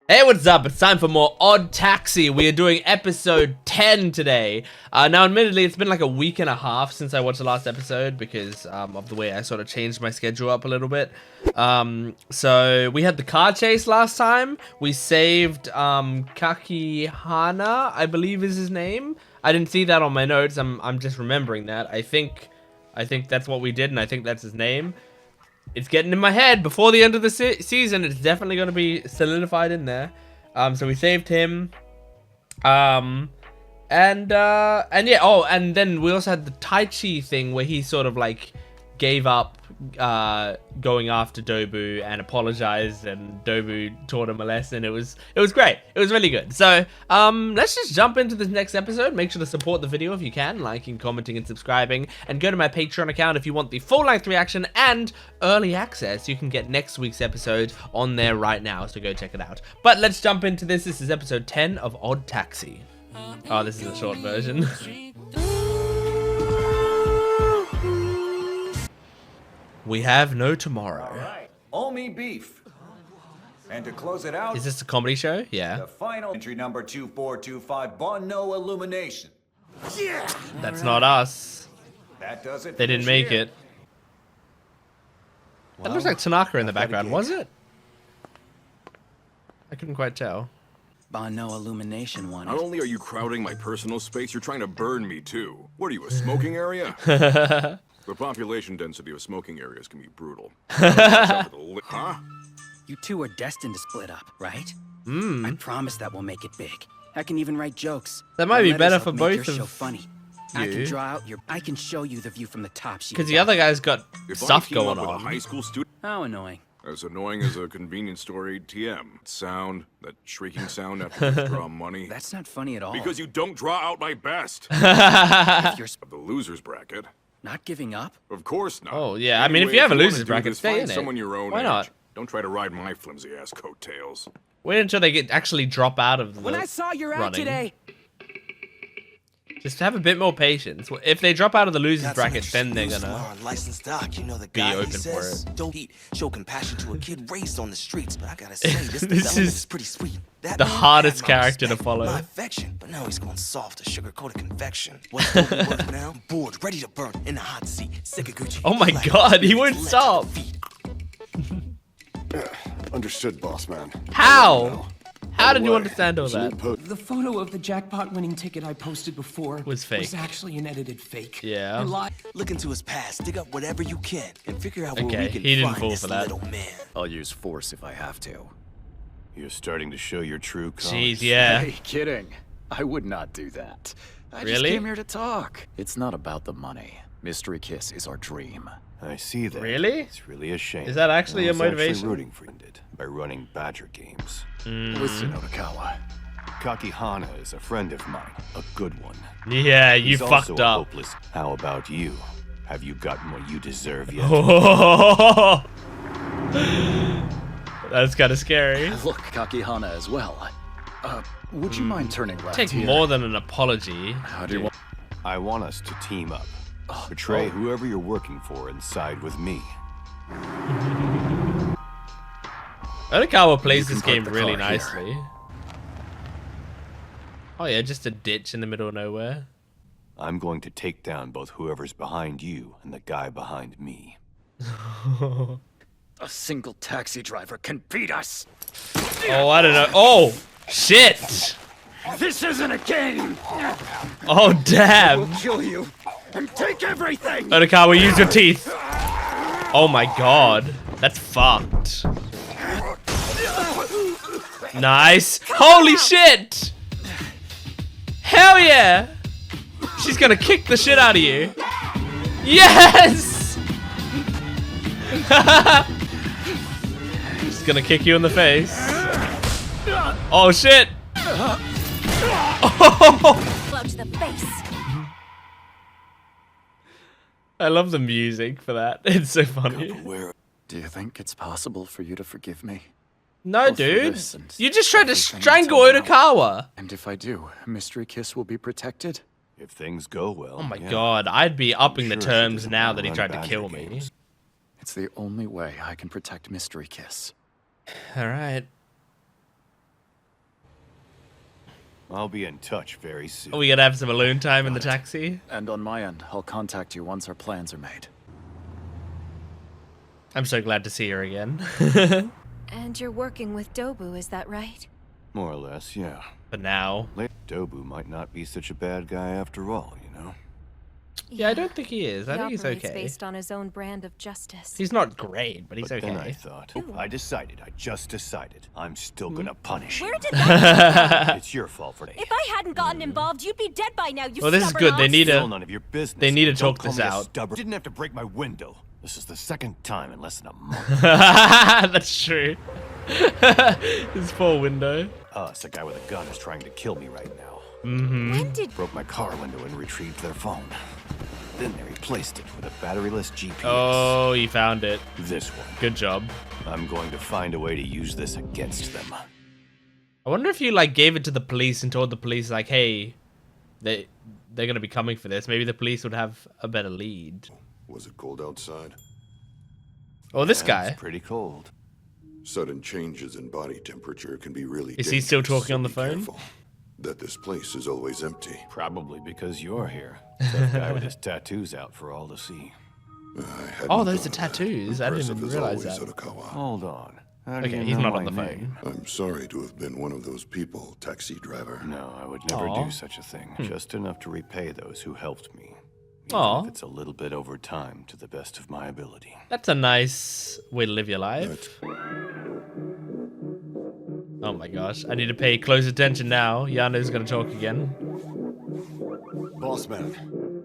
Hey, what's up? It's time for more Odd Taxi. We are doing episode 10 today. Now, admittedly, it's been like a week and a half since I watched the last episode because of the way I sort of changed my schedule up a little bit. So we had the car chase last time. We saved Kakihana, I believe is his name. I didn't see that on my notes. I'm just remembering that. I think that's what we did, and I think that's his name. It's getting in my head. Before the end of the season, it's definitely going to be solidified in there. So we saved him. And yeah. Oh, and then we also had the Tai Chi thing where he sort of like gave up going after Dobu and apologized, and Dobu taught him a lesson. It was great. It was really good. So let's just jump into this next episode. Make sure to support the video if you can, liking, commenting, and subscribing, and go to my Patreon account if you want the full-length reaction and early access. You can get next week's episode on there right now, so go check it out. But let's jump into this. This is episode 10 of Odd Taxi. Oh, this is a short version. We have no tomorrow. All right, all me beef. And to close it out, is this a comedy show? Yeah. the final entry number 2425, Bono Illumination. Yeah. That's not us. That does it. They didn't make it. That looks like Tanaka in the background, was it? I couldn't quite tell. Bono Illumination wanted. Not only are you crowding my personal space, you're trying to burn me too. What are you, a smoking area? The population density of smoking areas can be brutal. Huh? You two are destined to split up, right? I promise that we'll make it big. I can even write jokes. That might be better for both your show of funny. I can draw out your. I can show you the view from the top. Because the other guy's got If stuff I team going up with on. a high school student, How annoying. as annoying as a convenience store ATM. Sound, that shrieking sound after you withdraw money. That's not funny at all. Because you don't draw out my best. if you're Of the loser's bracket. not giving up, Of course not. Oh, yeah. I mean, if you have a wanna loser's do bracket, this, stay find in it. someone your own Why age. not? Don't try to ride my flimsy ass coattails. Wait until they actually drop out of the when I saw your ad running. today, Just have a bit more patience. If they drop out of the losers bracket, then they're gonna licensed doc. You know the be guy open who for says, it. Don't show compassion to a kid raised on the streets. But I gotta say, this, This development is is pretty sweet. That the man hardest had my character to respect, follow. My affection, but now he's going soft, a sugar-coated confection. What's Dobu worth now? Bored, ready to burn, in the hot seat. Sick of Gucci. Oh my God, he won't stop. Understood, boss man. How? How did you way, understand all that? The photo of the jackpot winning ticket I posted before Was fake. was actually an edited fake. Yeah. I lied. Look into his past, dig up whatever you can, and figure out where Okay, we can he didn't find fall this for that. little man. I'll use force if I have to. You're starting to show your true colors. Jeez, yeah. Hey, kidding. I would not do that. I just Really? came here to talk. It's not about the money. Mystery Kiss is our dream. I see that. Really? It's really a shame. Is that actually I your was actually motivation? rooting for it by running Badger games. Listen, Odokawa. Kakihana is a friend of mine, a good one. Yeah, you He's also fucked a up. hopeless. How about you? Have you gotten what you deserve yet? That's kind of scary. Look, Kakihana as well. Would you mind turning left Take here? more than an apology. How do you want? I want us to team up. Betray whoever you're working for and side with me. Odokawa plays You this can game park the really car here. nicely. Oh yeah, just a ditch in the middle of nowhere. I'm going to take down both whoever's behind you and the guy behind me. A single taxi driver can beat us. Oh, I don't know. Oh, shit. This isn't a game. Oh, damn. Kill you and take everything. Odokawa, use your teeth. Oh my God. That's fucked. Nice. Holy shit. Hell yeah. She's gonna kick the shit out of you. Yes. She's gonna kick you in the face. Oh shit. Oh. Blow to the face. I love the music for that. It's so funny. Do you think it's possible for you to forgive me? No, for dude. this and You just tried to everything strangle until now. Odokawa. And if I do, Mystery Kiss will be protected? If things go well. Oh my yeah. God, I'd be upping the Sure, she terms doesn't now wanna that he run tried to Badger kill me. games. It's the only way I can protect Mystery Kiss. All right. I'll be in touch very soon. Are we gonna have some alone time in the taxi? And on my end, I'll contact you once our plans are made. I'm so glad to see her again. And you're working with Dobu, is that right? More or less, yeah. But now. Dobu might not be such a bad guy after all, you know? Yeah, I don't think he is. I He think he's operates okay. based on his own brand of justice. He's not great, but he's But okay. then I thought, I just decided, I'm still gonna punish Where him. did that It's your fault for If I hadn't gotten involved, you'd be dead by now, you Well, this is stubborn good. They ox. need Still to. none of your business. They need to Don't talk call this me a out. stubborn. Didn't have to break my window. This is the second time in less than a month. That's true. His poor window. Us, a guy with a gun is trying to kill me right now. When did... Broke my car window and retrieved their phone. Then they replaced it with a batteryless GPS. Oh, you found it. This one. Good job. I'm going to find a way to use this against them. I wonder if you like gave it to the police and told the police like, hey, they're gonna be coming for this. Maybe the police would have a better lead. Was it cold outside? Oh, this Yeah, guy. It's pretty cold. Sudden changes in body temperature can be really Is he still dangerous, talking on the be phone? careful that this place is always empty. Probably because you're here. Tough guy with his tattoos out for all to see. Oh, those are tattoos. I didn't even Impressive as realize always, that. Odokawa. Hold on. How do Okay, you he's know not on my the name? phone. I'm sorry to have been one of those people, taxi driver. No, I would never Aw. do such a thing. Just enough to repay those who helped me. Even Aw. if it's a little bit over time to the best of my ability. That's a nice way to live your life. Oh my gosh, I need to pay close attention now. Yano's gonna talk again. Boss man,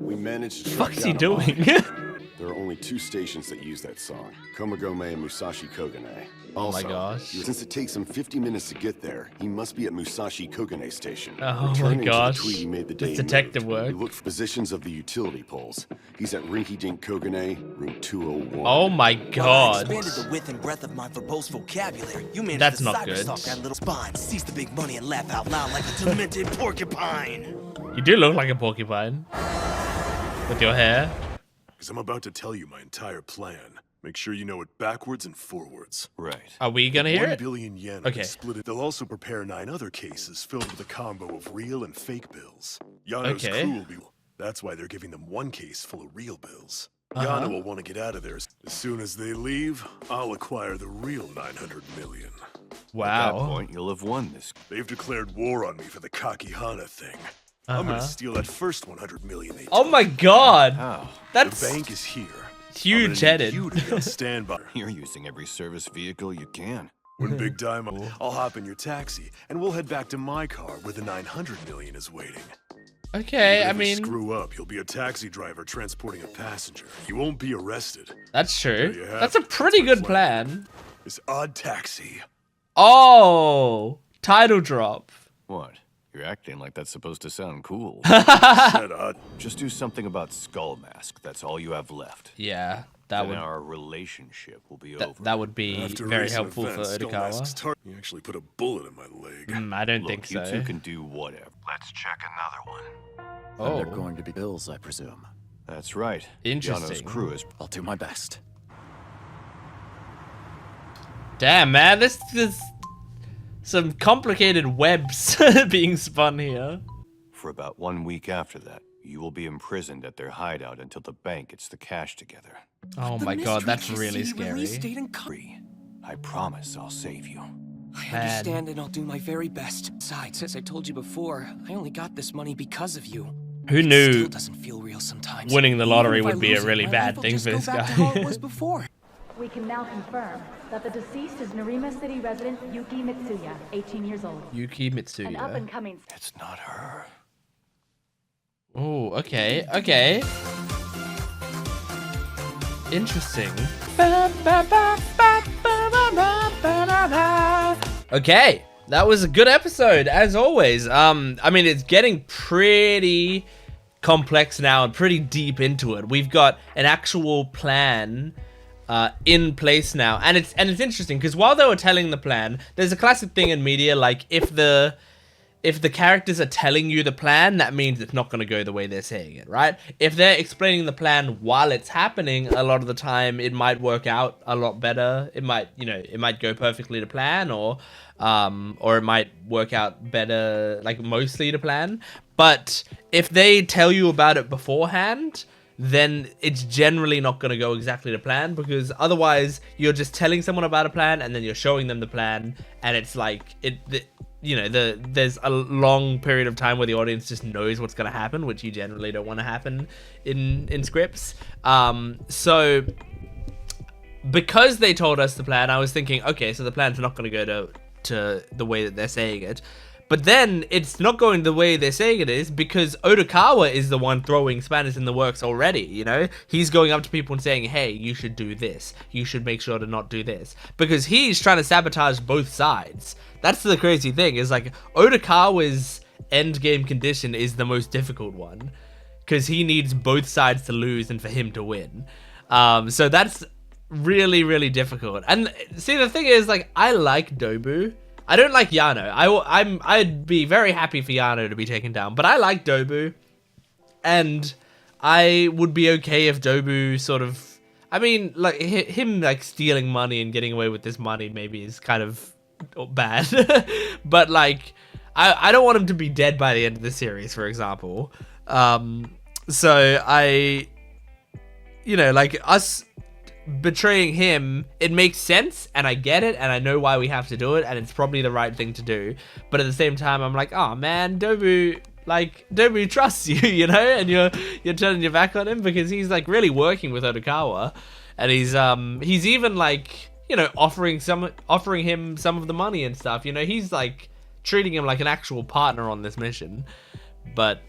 we managed to What the fuck is he track down a doing? mine. There are only 2 stations that use that song, Komagome and Musashi Kogane. Oh my Also, gosh. since it takes him 50 minutes to get there, he must be at Musashi Kogane Station. Oh my Returning to the gosh. tweet he made the This day he detective moved, work. We looked for positions of the utility poles. He's at Rinky Dink Kogane, room 201. Oh my Well, I god. expanded the width and breadth of my verbose vocabulary. You managed That's to not cyberstalk good. that little spine, seize the big money, and laugh out loud like a demented porcupine. You do look like a porcupine. With your hair. Because I'm about to tell you my entire plan. Make sure you know it backwards and forwards. Right. Are we gonna hear 1 it? billion yen. Okay. Split it. They'll also prepare 9 other cases filled with a combo of real and fake bills. Yano's Okay. crew will be. That's why they're giving them 1 case full of real bills. Uh-huh. Yano will want to get out of there. As soon as they leave, I'll acquire the real 900 million. At that Wow. point, you'll have won this. They've declared war on me for the kakihana thing. I'm gonna Uh-huh. steal that first 100 million they Oh took. my god. How? That's The bank is here. huge I'm gonna headed. need you to be on standby. You're using every service vehicle you can. When big time, I'll hop in your taxi and we'll head back to my car where the 900 million is waiting. Okay, Even I if you mean, screw up, you'll be a taxi driver transporting a passenger. You won't be arrested. that's true. There you have That's a it. pretty That's my good plan. It's Odd Taxi. Oh, title drop. What? You're acting like that's supposed to sound cool. Said Odd. Just do something about Skull Mask. That's all you have left. Yeah, that Then would our relationship will be over. that would be After very recent helpful for events, Skullmask's Odokawa. You actually put a bullet in my leg. I don't Look, think you so. two can do whatever. Let's check another one. And they're Oh, going to be bills, I presume. That's right. Interesting. Yano's crew is I'll do my best. damn man, this is some complicated webs being spun here. for about 1 week after that. You will be imprisoned at their hideout until the bank gets the cash together. Oh The my god, mystery that's case really CD release scary. date and I promise I'll save you. I understand and I'll do my very best. Besides, as I told you before, I only got this money because of you. Who It knew still doesn't feel real sometimes. winning the Even lottery if I would be a lose it, really my bad life will thing just for go this back to how it guy? was before. We can now confirm that the deceased is Narima City resident Yuki Mitsuya, 18 years old. Yuki An Mitsuya. up-and-coming... It's not her. Oh, okay, okay. Interesting. Okay, that was a good episode, as always. I mean, it's getting pretty complex now and pretty deep into it. We've got an actual plan in place now, and it's interesting because while they were telling the plan, there's a classic thing in media, like if the if the characters are telling you the plan, that means it's not going to go the way they're saying it, right? If they're explaining the plan while it's happening, a lot of the time it might work out a lot better. It might, it might go perfectly to plan, or it might work out better, like mostly to plan. But if they tell you about it beforehand, then it's generally not going to go exactly to plan, because otherwise you're just telling someone about a plan and then you're showing them the plan, and it's like there's a long period of time where the audience just knows what's going to happen, which you generally don't want to happen in scripts. So because they told us the plan, I was thinking, okay, so the plan's not going to go to the way that they're saying it. But then it's not going the way they're saying it is, because Odokawa is the one throwing spanners in the works already, He's going up to people and saying, hey, you should do this. You should make sure to not do this. Because he's trying to sabotage both sides. That's the crazy thing, is like Odokawa's endgame condition is the most difficult one, because he needs both sides to lose and for him to win. So that's really, really difficult. And see, the thing is, like, I like Dobu. I don't like Yano. I'd be very happy for Yano to be taken down, but I like Dobu, and I would be okay if Dobu sort of, I mean, like him like stealing money and getting away with this money maybe is kind of bad, but like I don't want him to be dead by the end of the series, for example. So like us betraying him, it makes sense, and I get it, and I know why we have to do it, and it's probably the right thing to do. But at the same time, I'm like, oh man, Dobu trusts you, and you're turning your back on him, because he's like really working with Odokawa, and he's even like, offering him some of the money and stuff. He's like treating him like an actual partner on this mission. But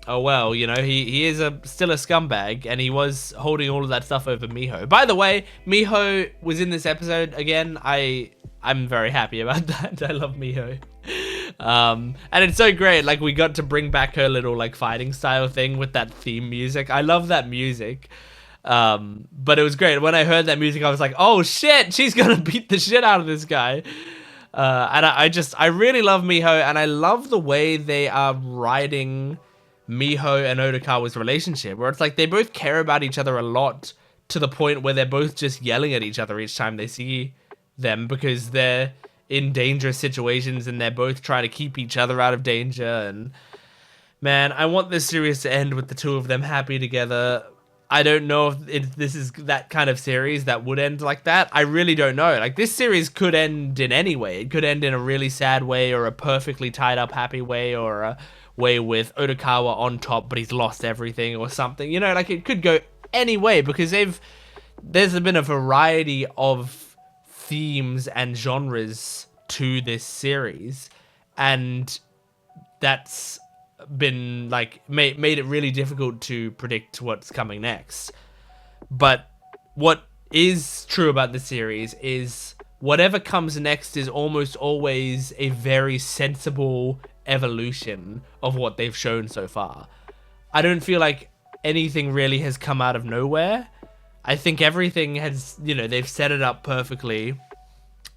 oh well, he is still a scumbag, and he was holding all of that stuff over Miho. By the way, Miho was in this episode again. I'm very happy about that. I love Miho. And it's so great, like we got to bring back her little like fighting style thing with that theme music. I love that music. But it was great. When I heard that music, I was like, oh shit, she's gonna beat the shit out of this guy. And I really love Miho, and I love the way they are writing Miho and Odokawa's relationship, where it's like they both care about each other a lot, to the point where they're both just yelling at each other each time they see them, because they're in dangerous situations and they're both trying to keep each other out of danger. And man, I want this series to end with the two of them happy together. I don't know if this is that kind of series that would end like that. I really don't know. Like, this series could end in any way. It could end in a really sad way, or a perfectly tied up happy way, or a way with Odokawa on top but he's lost everything or something. Like, it could go any way, because there's been a variety of themes and genres to this series, and that's been like made it really difficult to predict what's coming next. But what is true about the series is whatever comes next is almost always a very sensible evolution of what they've shown so far. I don't feel like anything really has come out of nowhere. I think everything has, they've set it up perfectly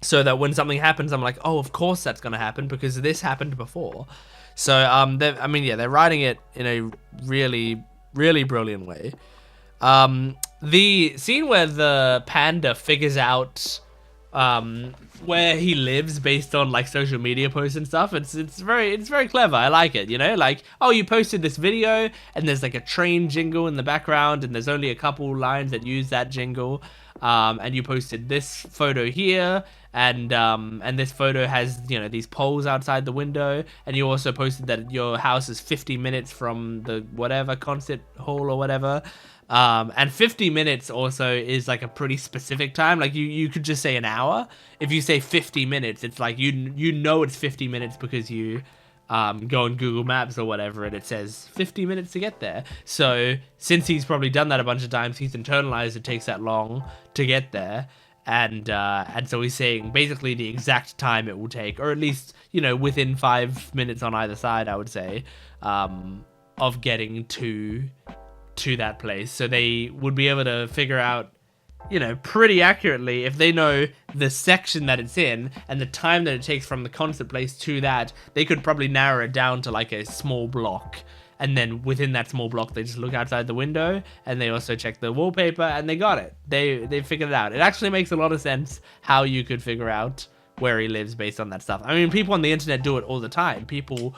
so that when something happens, I'm like, oh, of course that's going to happen, because this happened before. So, they're writing it in a really, really brilliant way. The scene where the panda figures out where he lives based on like social media posts and stuff, it's very clever. I like it. Like, oh, you posted this video and there's like a train jingle in the background, and there's only a couple lines that use that jingle, and you posted this photo here, and this photo has these poles outside the window, and you also posted that your house is 50 minutes from the whatever concert hall or whatever. And 50 minutes also is like a pretty specific time. Like, you could just say an hour. If you say 50 minutes, it's like it's 50 minutes because you go on Google Maps or whatever, and it says 50 minutes to get there. So since he's probably done that a bunch of times, he's internalized it takes that long to get there. And so he's saying basically the exact time it will take, or at least, within 5 minutes on either side, I would say, of getting to that place. So they would be able to figure out you know, pretty accurately, if they know the section that it's in and the time that it takes from the concert place to that, they could probably narrow it down to like a small block. And then within that small block, they just look outside the window and they also check the wallpaper and they got it. They figured it out. It actually makes a lot of sense how you could figure out where he lives based on that stuff. I mean, people on the internet do it all the time. People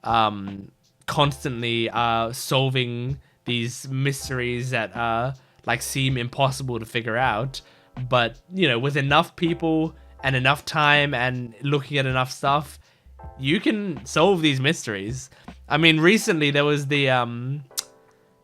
constantly are solving these mysteries that like seem impossible to figure out, but you know, with enough people and enough time and looking at enough stuff, you can solve these mysteries. I mean, recently there was the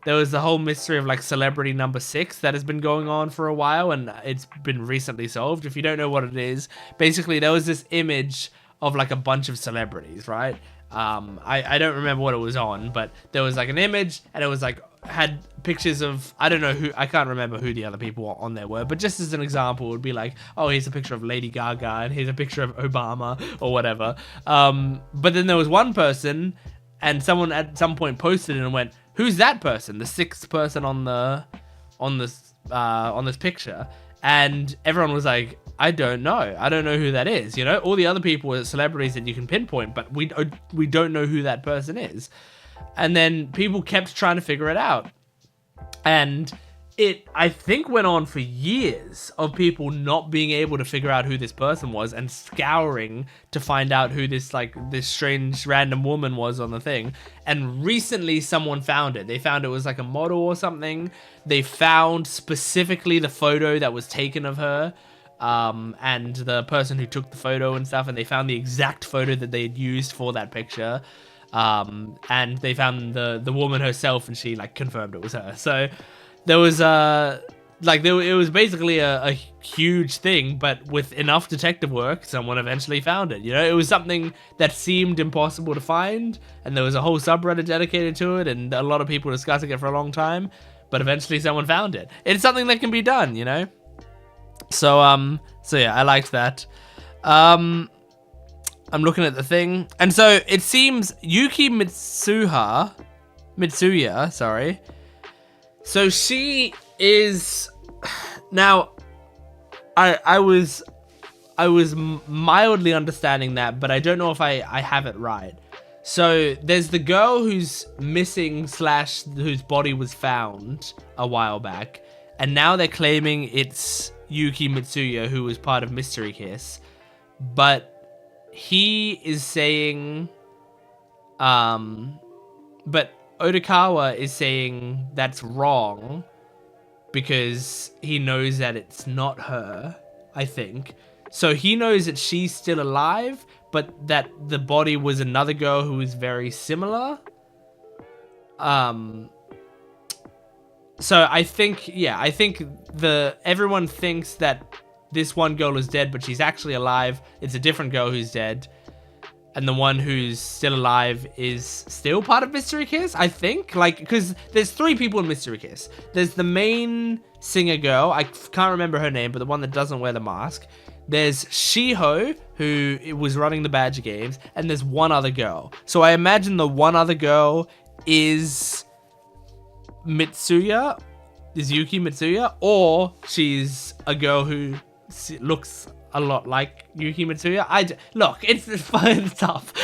whole mystery of like celebrity number 6 that has been going on for a while, and it's been recently solved. If you don't know what it is, basically there was this image of like a bunch of celebrities, right? I don't remember what it was on, but there was like an image and it was like had pictures of, I don't know who, I can't remember who the other people on there were, but just as an example, it would be like, oh, here's a picture of Lady Gaga and here's a picture of Obama or whatever. But then there was one person, and someone at some point posted it and went, who's that person? The 6th person on this picture. And everyone was like, I don't know who that is. You know, all the other people were celebrities that you can pinpoint, but we don't know who that person is. And then people kept trying to figure it out. And it, I think, went on for years of people not being able to figure out who this person was and scouring to find out who this strange random woman was on the thing. And recently someone found it. They found it was like a model or something. They found specifically the photo that was taken of her. And the person who took the photo and stuff, and they found the exact photo that they had used for that picture. And they found the woman herself, and she like confirmed it was her. So there was it was basically a huge thing, but with enough detective work, someone eventually found it. You know, it was something that seemed impossible to find, and there was a whole subreddit dedicated to it, and a lot of people discussing it for a long time, but eventually someone found it. It's something that can be done, you know? So yeah, I liked that. I'm looking at the thing, and so it seems Yuki Mitsuya, sorry. So she is now. I was mildly understanding that, but I don't know if I have it right. So there's the girl who's missing / whose body was found a while back, and now they're claiming it's Yuki Mitsuya, who was part of Mystery Kiss, but he is saying, but Odokawa is saying that's wrong because he knows that it's not her, I think. So he knows that she's still alive, but that the body was another girl who is very similar. So I think everyone thinks that this one girl is dead, but she's actually alive. It's a different girl who's dead. And the one who's still alive is still part of Mystery Kiss, I think. Like, because there's 3 people in Mystery Kiss. There's the main singer girl. I can't remember her name, but the one that doesn't wear the mask. There's Shiho, who was running the Badger games. And there's one other girl. So I imagine the one other girl is Mitsuya, is Yuki Mitsuya, or she's a girl who looks a lot like Yuki Mitsuya. Look, it's fun stuff.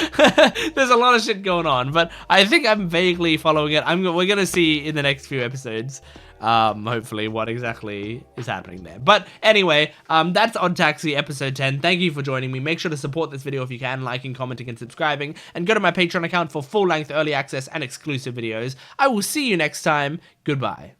There's a lot of shit going on, but I think I'm vaguely following it. We're gonna see in the next few episodes, hopefully, what exactly is happening there. But anyway, that's ODDTAXI episode 10. Thank you for joining me. Make sure to support this video if you can, liking, commenting, and subscribing, and go to my Patreon account for full-length early access and exclusive videos. I will see you next time. Goodbye.